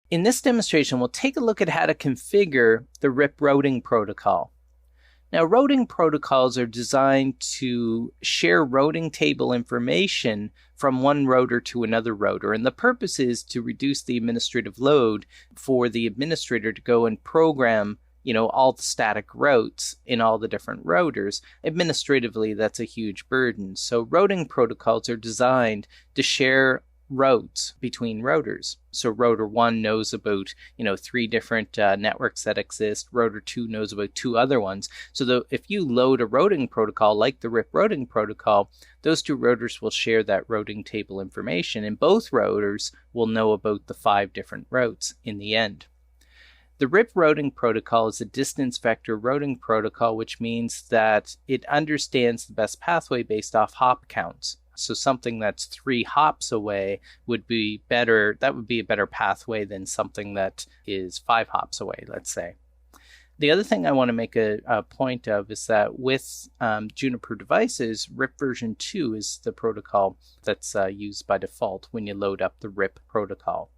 In this demonstration, we'll take a look at how to configure the RIP routing protocol. Now, routing protocols are designed to share routing table information from one router to another router, and the purpose is to reduce the administrative load for the administrator to go and program all the static routes in all the different routers. Administratively, that's a huge burden. So routing protocols are designed to share routes between routers. So router 1 knows about, 3 different networks that exist. Router 2 knows about 2 other ones. So if you load a routing protocol like the RIP routing protocol, those 2 routers will share that routing table information, and both routers will know about the 5 different routes in the end. The RIP routing protocol is a distance vector routing protocol, which means that it understands the best pathway based off hop counts. So something that's 3 hops away would be better. That would be a better pathway than something that is 5 hops away, let's say. The other thing I want to make a point of is that with Juniper devices, RIP version 2 is the protocol that's used by default when you load up the RIP protocol.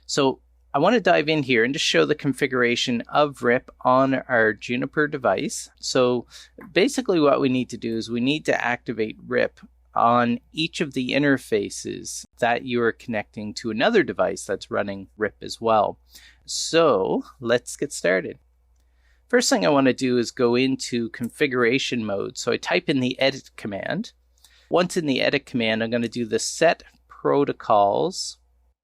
So I want to dive in here and just show the configuration of RIP on our Juniper device. So basically what we need to do is we need to activate RIP on each of the interfaces that you are connecting to another device that's running RIP as well. So let's get started. First thing I want to do is go into configuration mode. So I type in the edit command. Once in the edit command, I'm going to do the set protocols,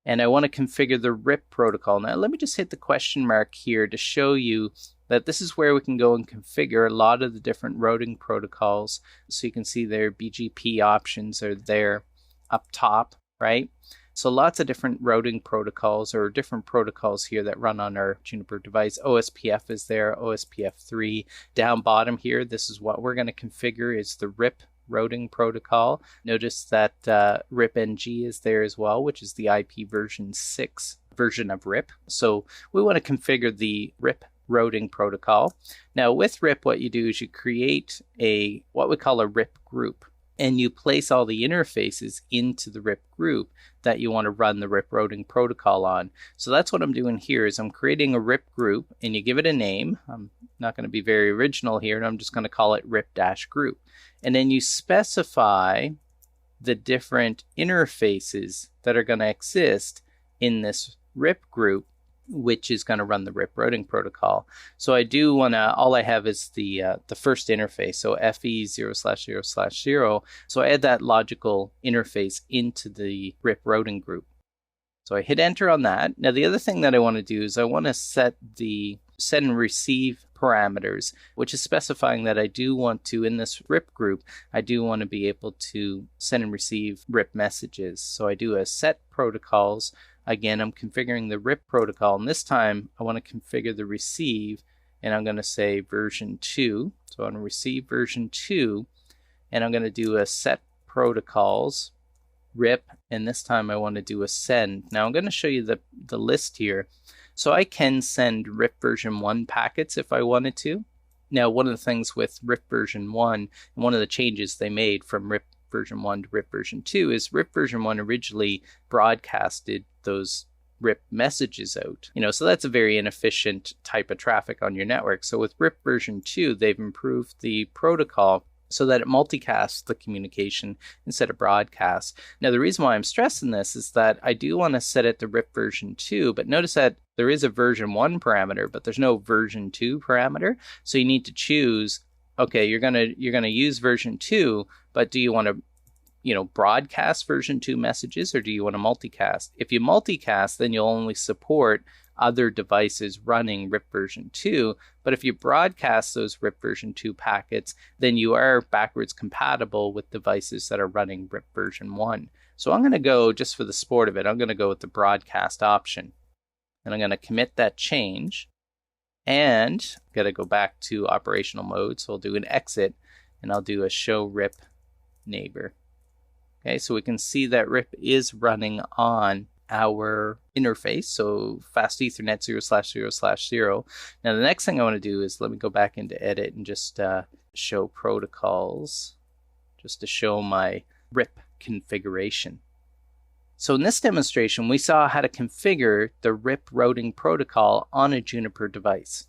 and I want to configure the RIP protocol. Now let me just hit the question mark here to show you that this is where we can go and configure a lot of the different routing protocols. So you can see their BGP options are there up top, right? So lots of different routing protocols or different protocols here that run on our Juniper device. OSPF is there, OSPF3. Down bottom here, this is what we're going to configure, is the RIP routing protocol. Notice that RIP-NG is there as well, which is the IP version 6 version of RIP. So we want to configure the RIP routing protocol. Now with RIP, what you do is you create what we call a RIP group, and you place all the interfaces into the RIP group that you want to run the RIP routing protocol on. So that's what I'm doing here, is I'm creating a RIP group, and you give it a name. I'm not going to be very original here, and I'm just going to call it RIP-group. And then you specify the different interfaces that are going to exist in this RIP group, which is going to run the RIP routing protocol. So I do want to, all I have is the first interface, so FE0/0/0. So I add that logical interface into the RIP routing group. So I hit enter on that. Now the other thing that I want to do is I want to set the send and receive parameters, which is specifying that I do want to, in this RIP group, I do want to be able to send and receive RIP messages. So I do a set protocols. Again, I'm configuring the RIP protocol, and this time I want to configure the receive, and I'm going to say version 2. So I'm going to receive version 2, and I'm going to do a set protocols RIP, and this time I want to do a send. Now I'm going to show you the list here. So I can send RIP version 1 packets if I wanted to. Now one of the things with RIP version 1, and one of the changes they made from RIP version 1 to RIP version 2 is RIP version 1 originally broadcasted those RIP messages out. So that's a very inefficient type of traffic on your network. So with RIP version 2, they've improved the protocol so that it multicasts the communication instead of broadcast. Now the reason why I'm stressing this is that I do want to set it to RIP version 2, but notice that there is a version 1 parameter, but there's no version 2 parameter. So you need to choose, okay, you're gonna use version 2, but do you want to broadcast version 2 messages, or do you want to multicast? If you multicast, then you'll only support other devices running RIP version 2. But if you broadcast those RIP version 2 packets, then you are backwards compatible with devices that are running RIP version 1. So I'm going to go, just for the sport of it, I'm going to go with the broadcast option. And I'm going to commit that change. And I'm going to go back to operational mode. So I'll do an exit, and I'll do a show RIP neighbor. Okay, so we can see that RIP is running on our interface, so fast Ethernet 0/0/0. Now the next thing I want to do is, let me go back into edit and just show protocols, just to show my RIP configuration. So in this demonstration, we saw how to configure the RIP routing protocol on a Juniper device.